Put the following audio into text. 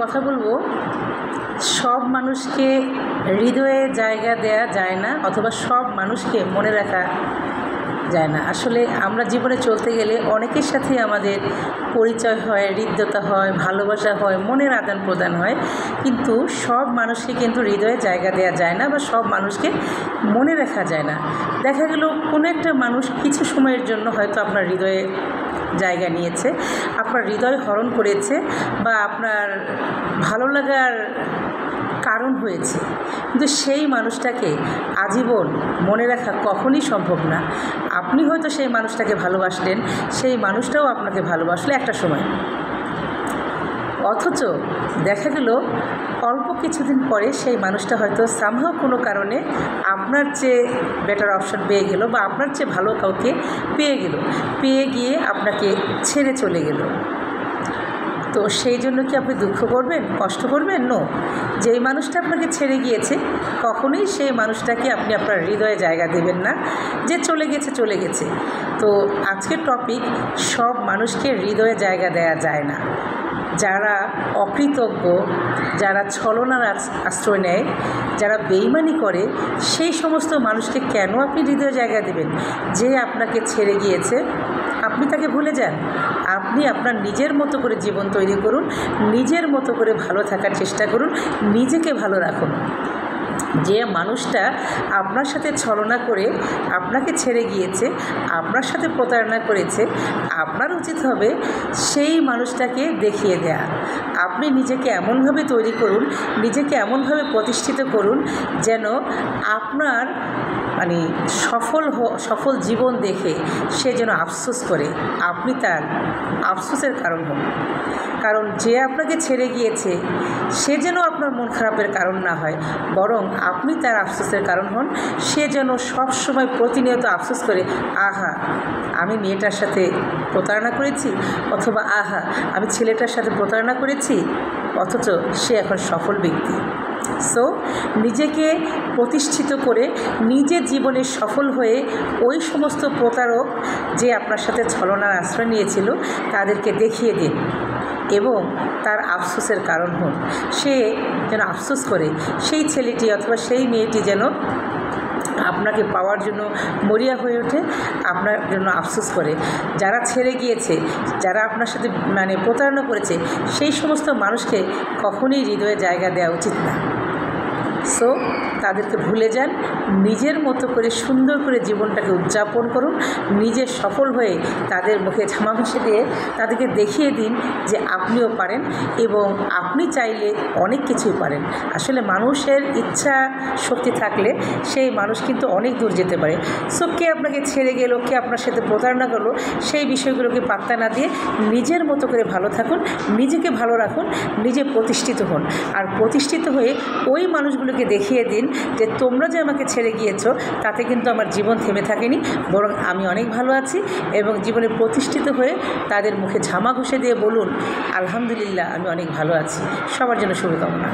কথা বলবো, সব মানুষকে হৃদয়ে জায়গা দেয়া যায় না, অথবা সব মানুষকে মনে রাখা যায় না। আসলে আমরা জীবনে চলতে গেলে অনেকের সাথে আমাদের পরিচয় হয়, হৃদ্যতা হয়, ভালোবাসা হয়, মনের আদান প্রদান হয়, কিন্তু সব মানুষকে কিন্তু হৃদয়ে জায়গা দেওয়া যায় না বা সব মানুষকে মনে রাখা যায় না। দেখা গেল কোনো একটা মানুষ কিছু সময়ের জন্য হয়তো আপনার হৃদয়ে জায়গা নিয়েছে, আপনার হৃদয় হরণ করেছে বা আপনার ভালো লাগার কারণ হয়েছে, কিন্তু সেই মানুষটাকে আজীবন মনে রাখা কখনই সম্ভব না। আপনি হয়তো সেই মানুষটাকে ভালোবাসলেন, সেই মানুষটাও আপনাকে ভালোবাসলো একটা সময়, অথচ দেখা গেল অল্প কিছুদিন পরে সেই মানুষটা হয়তো সামহাও কোনো কারণে আপনার চেয়ে বেটার অপশন পেয়ে গেল বা আপনার চেয়ে ভালো কাউকে পেয়ে গিয়ে আপনাকে ছেড়ে চলে গেল। তো সেই জন্য কি আপনি দুঃখ করবেন, কষ্ট করবেন? নো। যেই মানুষটা আপনাকে ছেড়ে গিয়েছে কখনোই সেই মানুষটাকে আপনি আপনার হৃদয়ে জায়গা দেবেন না, যে চলে গেছে। তো আজকের টপিক, সব মানুষকে হৃদয়ে জায়গা দেওয়া যায় না। যারা অকৃতজ্ঞ, যারা ছলনার আশ্রয় নেয়, যারা বেইমানি করে, সেই সমস্ত মানুষকে কেন আপনি হৃদয়ে জায়গা দেবেন? যে আপনাকে ছেড়ে গিয়েছে আপনি তাকে ভুলে যান। আপনি আপনার নিজের মতো করে জীবন তৈরি করুন, নিজের মতো করে ভালো থাকার চেষ্টা করুন, নিজেকে ভালো রাখুন। যে মানুষটা আপনার সাথে ছলনা করে আপনাকে ছেড়ে গিয়েছে, আপনার সাথে প্রতারণা করেছে, আপনার উচিত হবে সেই মানুষটাকে দেখিয়ে দেয়া। আপনি নিজেকে এমনভাবে তৈরি করুন, নিজেকে এমনভাবে প্রতিষ্ঠিত করুন যেন আপনার সফল জীবন দেখে সে যেন আফসোস করে, আপনি তার আফসোসের কারণ হন। কারণ যে আপনাকে ছেড়ে গিয়েছে সে যেন আপনার মন খারাপের কারণ না হয়, বরং আপনি তার আফসোসের কারণ হন। সে যেন সবসময় প্রতিনিয়ত আফসোস করে, আহা আমি মেয়েটার সাথে প্রতারণা করেছি, অথবা আহা আমি ছেলেটার সাথে প্রতারণা করেছি, অথচ সে এখন সফল ব্যক্তি। সো নিজেকে প্রতিষ্ঠিত করে নিজের জীবনে সফল হয়ে ওই সমস্ত প্রতারক যে আপনার সাথে ছলনার আশ্রয় নিয়েছিল তাদেরকে দেখিয়ে দিন এবং তার আফসোসের কারণ হন। সে যেন আফসোস করে, সেই ছেলেটি অথবা সেই মেয়েটি যেন আপনাকে পাওয়ার জন্য মরিয়া হয়ে ওঠে, আপনার জন্য আফসোস করে। যারা ছেড়ে গিয়েছে, যারা আপনার সাথে প্রতারণা করেছে, সেই সমস্ত মানুষকে কখনোই হৃদয়ে জায়গা দেওয়া উচিত না। সো তাদেরকে ভুলে যান, নিজের মতো করে সুন্দর করে জীবনটাকে উদযাপন করুন, নিজে সফল হয়ে তাদের মুখে ঝামা ঘষে দিয়ে তাদেরকে দেখিয়ে দিন যে আপনিও পারেন এবং আপনি চাইলে অনেক কিছুই পারেন। আসলে মানুষের ইচ্ছা শক্তি থাকলে সেই মানুষ কিন্তু অনেক দূর যেতে পারে। সো কে আপনাকে ছেড়ে গেল, কে আপনার সাথে প্রতারণা করলো, সেই বিষয়গুলোকে পাত্তা না দিয়ে নিজের মতো করে ভালো থাকুন, নিজেকে ভালো রাখুন, নিজে প্রতিষ্ঠিত হন। আর প্রতিষ্ঠিত হয়ে ওই মানুষগুলোকে দেখিয়ে দিন যে তোমরা যে আমাকে ছেড়ে গিয়েছো তাতে কিন্তু আমার জীবন থেমে থাকেনি, বরং আমি অনেক ভালো আছি। এবং জীবনে প্রতিষ্ঠিত হয়ে তাদের মুখে ঝামা ঘষে দিয়ে বলুন, আলহামদুলিল্লাহ আমি অনেক ভালো আছি। সবার জন্য শুভকামনা।